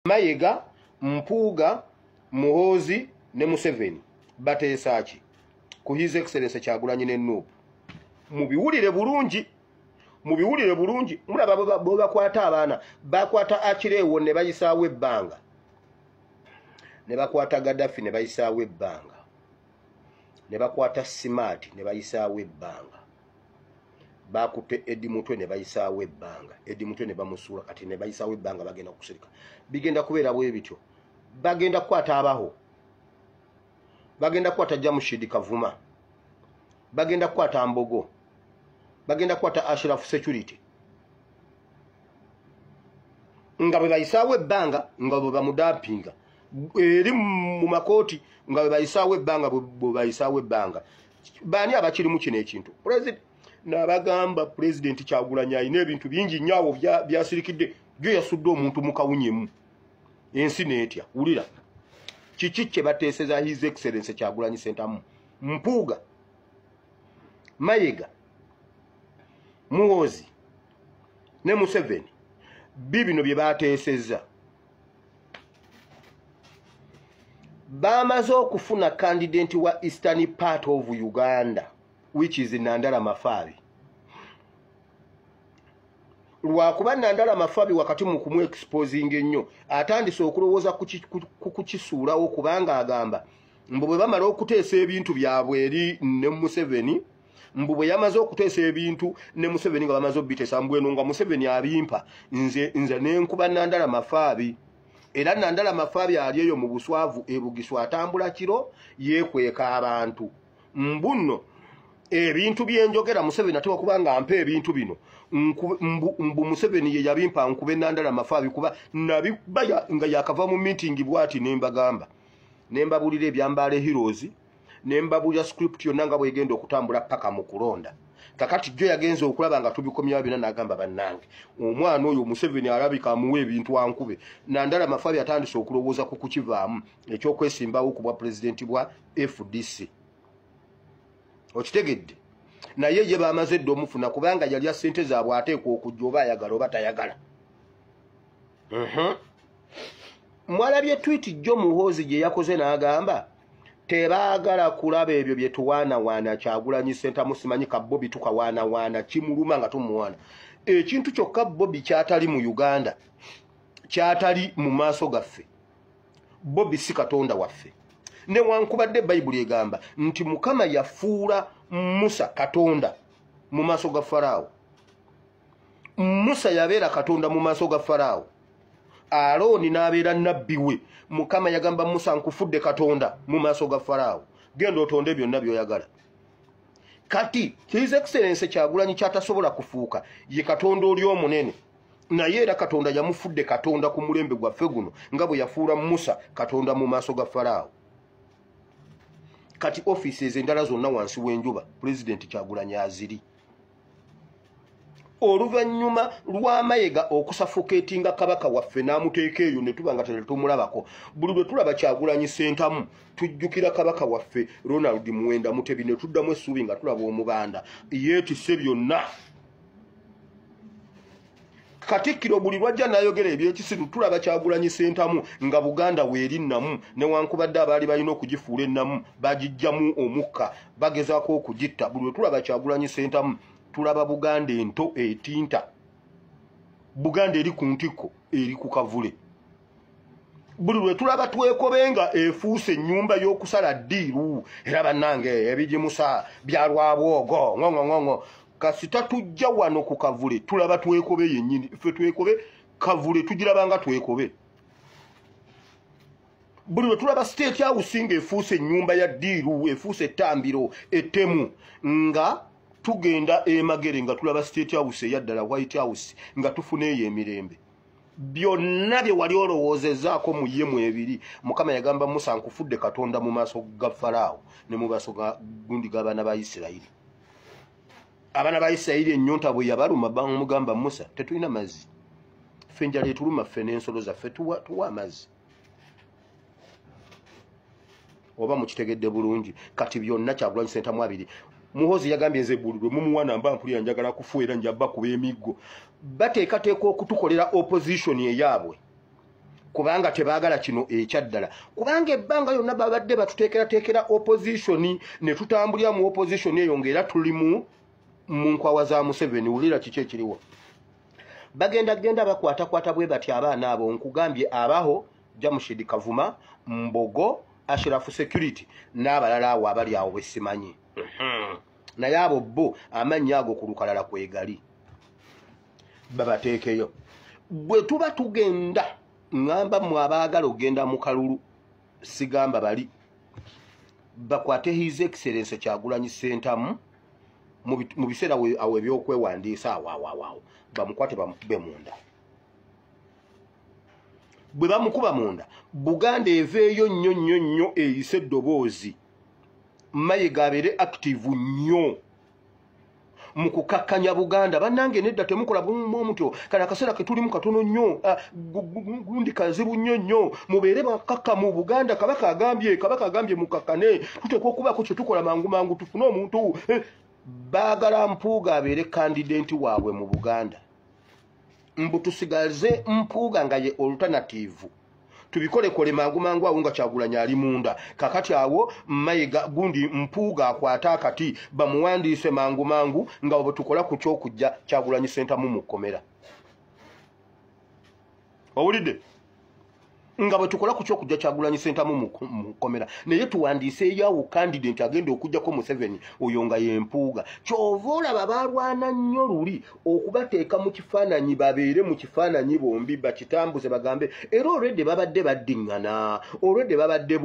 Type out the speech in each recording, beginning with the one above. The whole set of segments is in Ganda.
Mayiga, Mpuuga, Muhoozi ne Museveni bateesa ki ku His Excellency Kyagulanyi ne Nuupu. Mubiwulire bulungi mulaba bo bakwata abaana bakwata Akireewo ne bayisaawo ebbanga ne bakwata Gaddafi ne bayisaawo ebbanga ne bakwata Smart ne bayisaawo ebbanga bakutte Eddie Mutwe ne bayisaawo ebbanga Eddie Mutwe ne bamusuula kati ne bayisaawo ebbanga bagenda kusirika bigenda kubeera bwe bityo bagenda kukwata abaho bagenda kukwata Jamshid Kavuma bagenda kukwata Mbogo bagenda kukwata Ashraf Security nga bwe bayisaawo ebbanga nga bwe bamudampinga eri mu makooti nga bwe bayisaawo ebbanga bwe bayisaawo ebbanga baani abakiri mu kino ekintu president n'abagamba president Kyagulanyi alina ebintu bingi nnyo byasirikidde byo yasudde omuntu mu kawunyemu ensi n'etya wulira kiki kye bateeseza His Excellency Kyagulanyi Ssentamu Mpuuga Mayiga Muhoozi ne Museveni bibino bye bateeseza bamaze okufuna candidate wa eastern part of Uganda which is Nandala Mafabi. Lwakuba Nandala Mafabi wakati mu kumu exposing ennyo atandise okulowooza kukisuulawo kubanga agamba mbu bwe bamala okuteesa ebintu byabwe eri ne Museveni mbu bwe yamaze okuteesa ebintu ne Museveni nga bamaze obiteesa mbweno nga Museveni abimpa nze nenkuba Nandala Mafabi era Nandala Mafabi ali eyo mu buswavu ebugiswa atambula kiro yeekweka abantu mbuno ebintu byenjogera Museveni ate okubanga ampe ebintu bino mbu Museveni ye yabimpa nkube Nandala Mafabi kuba nabibaya nga yakava mu meeting bwati nembagamba nembabulira ebyambale heroes nembabulira script yonna nga bwegenda okutambula paka mu kulonda kakati jjo yagenze okulaba nga tubikomya bina nagamba bannange omwana oyo Museveni alabika amuwe ebintu ankube Nandala Mafabi atandise okulowooza ku kukivaamu ekyokwesimbawo ku bwa president bwa FDC okitegedde naye ye bamaze dde omufuna kubanga yali ssente zaabwe ateekwa okujja oba ayagala oba tayagala mwalabye tweet jjo Muhoozi gye yakoze n'agamba tebaagala kulaba ebyo bye tuwaanawaana Kyagulanyi Ssentamu simanyi ka Bobby tukawaanawaana kimuluma nga tumuwaana ekintu kyokka Bobby kyatali mu Uganda kyatali mu maaso gaffe Bobby si katonda waffe newankubadde Bayibuli egamba nti Mukama yafuula Musa katonda mu maaso ga Faraawo Musa yabeera katonda mu maaso ga Faraawo Alooni n'abeera nabbi we Mukama yagamba Musa nkufudde katonda mu maaso ga Faraawo genda otonde byonna by'oyagala kati His Excellency Kyagulanyi kyatasobola kufuuka ye katonda oli omunene naye era katonda yamufudde katonda ku mulembe gwaffe guno nga bwe yafuula Musa katonda mu maaso ga Faraawo kati offices endala zonna wansi w'enjuba president Kyagulanyi aziri oluvannyuma lwa Mayiga okusafoketinga kabaka waffe n'amuteeka eyo ne tuba nga tetumulabako buli lwe tulaba Kyagulanyi Ssentamu tujjukira kabaka waffe Ronald Muwenda Mutebi ne tuddamu essuubi nga tulaba omubanda yeetisse byonna Katikkiro buli lwajja n'ayogera ebyekisiru tulaba Kyagulanyi Ssentamu nga Buganda weeri nnamu newankubadde abaali balina okugifuula ennamu bagijjamu omukka bagezaako okugitta buli lwe tulaba Kyagulanyi Ssentamu tulaba Buganda ento etinta Buganda eri ku ntikko eri ku kavule buli lwe tulaba twekobenga efuuse ennyumba y'okusala ddiiru era bannange ebigimusa bya lwabwogo ng'ong'ong'ongo kasita tujja wano ku kavule tulaba twekobe yennyini ffe twekobe kavule tugirabanga twekobe buli lwe tulaba state house nga efuuse ennyumba ya ddiiru efuuse ettambiro ettemu nga tugenda emagere nga tulaba state house eyaddala White House nga tufuneeyo emirembe byonna bye wali olowoozezaako mu ye mu ebiri Mukama yagamba Musa nkufudde katonda mu maaso ga Faraawo ne mu maaso ga gundi g'abaana ba Isirayiri abaana ba Isirayiri ennyonta bwe yabaluma bamugamba Musa tetulina mazzi ffe enjala etuluma ffe n'ensolo zaffe tuwa amazzi oba mukitegedde bulungi kati byonna Kyagulanyi Ssentamu abiri Muhoozi yagambye nze bululwe mumuwana mba mpulira njagala kufuera njaba kuba emiggo bateekateeka okutukolera opposition eyaabwe kubanga tebaagala kino ekyaddala kubanga ebbanga yonna babadde batuteekerateekera opposition ne tutambulira mu opposition eyo ng'era tuli mu nkwawa za Museveni. Wulira kiki ekiriwo, bagenda bakwatakwata bwe bati abaana abo. Nkugambye abaho Jamshid Kavuma, Mbogo, Ashraf Security n'abalala awo abali awo besimanyi. Naye abo bo amannya ago ku lukalala kwegali babateekeyo. Bwe tuba tugenda ngamba mu abaagala ogenda mu kalulu sigamba bali bakwate His Excellency Kyagulanyi Ssentamu mu biseera awo ebyokwewandiisa awo bamukwate bamukube munda. Bwe bamukuba munda Buganda eveeyo nnyo eyise eddoboozi. Mayiga abeere active nnyo mu kukakkanya Buganda. Bannange nedda temukola bumutyo kale akaseera ke tulimu katono nnyo gundi kazibu nnyo mubeere bakakka mu Buganda. Kabaka agambye mukakkane tuteekwa okubaako kye tukola mangu tufune omuntu. Baagala Mpuuga abeere kandidenti waabwe mu Buganda. Mbu tusigaze Mpuuga nga ye alternative. Tubikolekole mangu awo nga Kyagulanyi ali munda. Kakati awo Mayiga gundi Mpuuga akwata akati bamuwandiise mangu nga bwe tukola ku kyokujja Kyagulanyi Ssentamu mu kkomera. Owulidde? Nga bwe tukola ku kyokujja Kyagulanyi Ssentamu mu kkomera. Naye tuwandiiseeyo awo candidate agenda okujjako Museveni oyo nga ye Mpuuga. Kyova olaba balwana nnyo luli okubateeka mu kifaananyi babeere mu kifaananyi bombi bakitambuze bagambe era olwedde babadde baddiŋŋana, olwedde babadde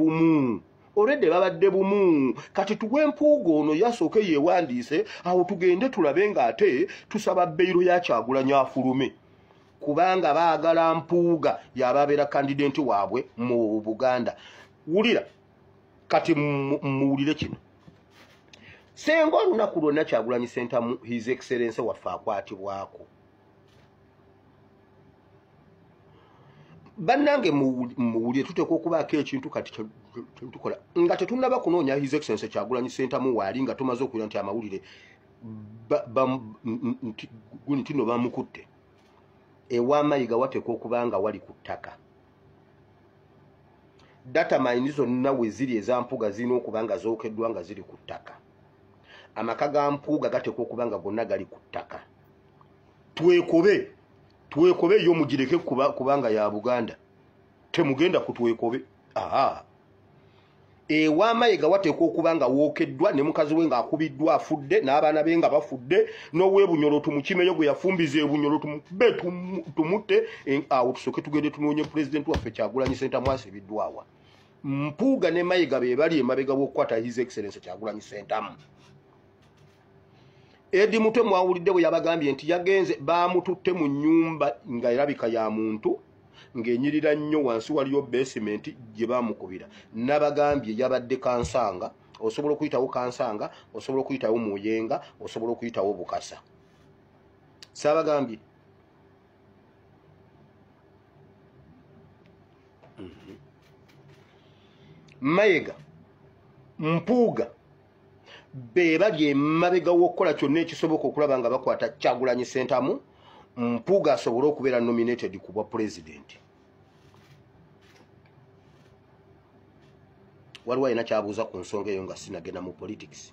bumu. Kati tuwe Mpuuga ono yasooke yeewandiise awo tugende tulabe ng'ate tusaba beyiro ya Kyagulanyi afulume. Kubanga baagala Mpuuga yababeera kandidenti waabwe mu Buganda. Wulira kati muwulire kino. Senga olunaku lwonna Kyagulanyi Ssentamu His Excellency waffe akwatibwako. Bannange muwulire tuteekwa okubaako ekintu kati tukola nga tetunnaba kunoonya His Excellency Kyagulanyi Ssentamu waali nga tumaze okuwulira nti amawulire tino bamukutte. Ewa Mayiga wateekwa okuba nga wali ku ttaka. Data mine zonna we ziri eza Mpuuga zirina okuba nga zookeddwa nga ziri ku ttaka. Amaka ga Mpuuga gateekwa okuba nga gonna gali ku ttaka. Twekobe yo mugireke kubanga ya Buganda. Temugenda kutwekobe. Ewa Mayiga wateekwa okuba nga wookeddwa ne mukazi we ng'akubiddwa afudde n'abaana be nga bafudde n'ow'ebunyolo tumukimeyo gwe yafumbiza ebunyolo tumube tumutte awo tusooke tugende tunoonye pulezidenti waffe Kyagulanyi Ssentamu asibiddwawa. Mpuuga ne Mayiga be bali emabega w'okukwata His Excellency Kyagulanyi Ssentamu. Edi Mutwe mwawulidde bwe yabagambye nti yagenze baamututte mu nnyumba nga erabika ya muntu ng'enyirira nnyo wansi waliyo basement gye baamukubira. Nabagambye yabadde Kansanga, osobola okuyitawo Kansanga, osobola okuyitawo Muyenga, osobola okuyitawo Bukasa. Saabagambye Mayiga Mpuuga be bali emabega w'okukola kyonna ekisoboka okulaba nga bakwata Kyagulanyi Ssentamu Mpuuga asobole okubeera nominated ku bwa president. Waliwo alina kyabuuza ku nsonga eyo nga sinagenda mu politics.